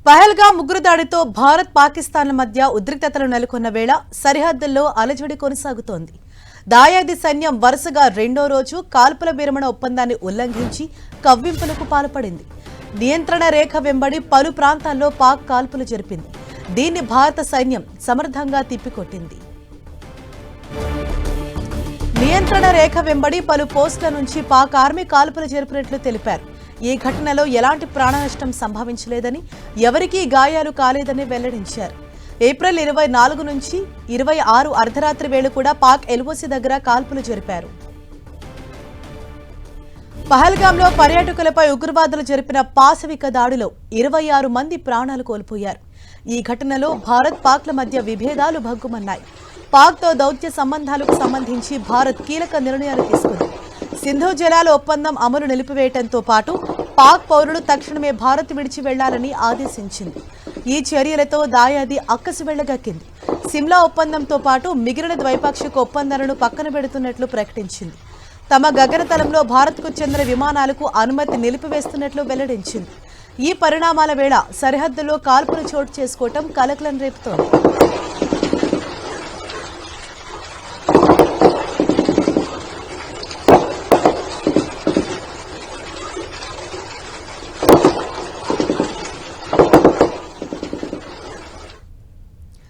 పహల్గామ్ ఉగ్రదాడితో భారత్ పాకిస్తాన్ల మధ్య ఉద్రిక్తతలు నెలకొన్న వేళ సరిహద్దుల్లో అలజడి కొనసాగుతోంది. దాయాది సైన్యం వరుసగా రెండో రోజు కాల్పుల విరమణ ఒప్పందాన్ని ఉల్లంఘించి కవ్వింపులకు పాల్పడింది. నియంత్రణ రేఖ వెంబడి పలు ప్రాంతాల్లో పాక్ కాల్పులు జరిపింది. దీన్ని భారత సైన్యం సమర్థంగా తిప్పికొట్టింది. నియంత్రణ రేఖ వెంబడి పలు పోస్టుల నుంచి పాక్ ఆర్మీ కాల్పులు జరిపినట్లు తెలిపారు. ఈ ఘటనలో ఎలాంటి ప్రాణనష్టం సంభవించలేదని, ఎవరికీ గాయాలు కాలేదని వెల్లడించారు. ఏప్రిల్ 24 నుంచి 26 అర్ధరాత్రి వేళ కూడా పాక్ ఎల్ఓసి దగ్గర కాల్పులు జరిపారు. పహల్గామ్లో పర్యాటకులపై ఉగ్రవాదులు జరిపిన పాశవిక దాడిలో 26 మంది ప్రాణాలు కోల్పోయారు. ఈ ఘటనలో భారత్ పాక్ల మధ్య విభేదాలు భగ్గుమన్నాయి. పాక్తో దౌత్య సంబంధాలకు సంబంధించి భారత్ కీలక నిర్ణయాలు తీసుకుంది. సింధు జలాల ఒప్పందం అమలు నిలిపివేయడంతో పాటు పాక్ పౌరులు తక్షణమే భారత్ విడిచి వెళ్లాలని ఆదేశించింది. ఈ చర్యలతో దాయాది అక్కసి వెళ్లగక్కింది. సిమ్లా ఒప్పందంతో పాటు మిగిలిన ద్వైపాక్షిక ఒప్పందాలను పక్కన పెడుతున్నట్లు ప్రకటించింది. తమ గగనతలంలో భారత్కు చెందిన విమానాలకు అనుమతి నిలిపివేస్తున్నట్లు వెల్లడించింది. ఈ పరిణామాల వేళ సరిహద్దులో కాల్పులు చోటు చేసుకోవటం కలకలం రేపుతోంది.